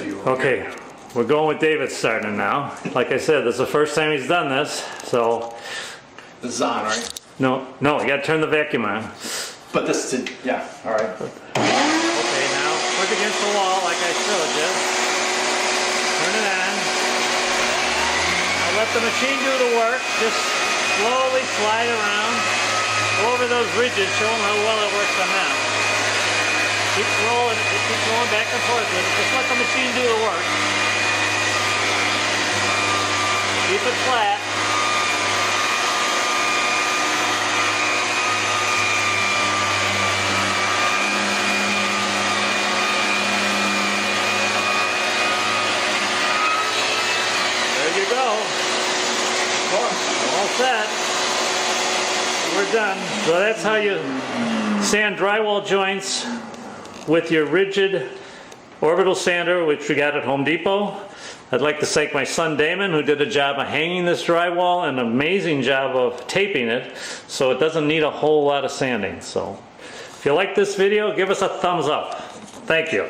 so you. Okay, we're going with David starting now. Like I said, this is the first time he's done this, so. This is on, right? No, you gotta turn the vacuum on. But this is, yeah, all right. Okay, now put it against the wall like I showed you. Turn it on. Now let the machine do the work. Just slowly slide around. Go over those ridges, show them how well it works on them. Keep rolling back and forth with it. Just let the machine do the work. Keep it flat. There you go. All set. We're done. So that's how you sand drywall joints with your rigid orbital sander, which we got at Home Depot. I'd like to thank my son Damon, who did a job of hanging this drywall and an amazing job of taping it, so it doesn't need a whole lot of sanding. So if you like this video, give us a thumbs up. Thank you.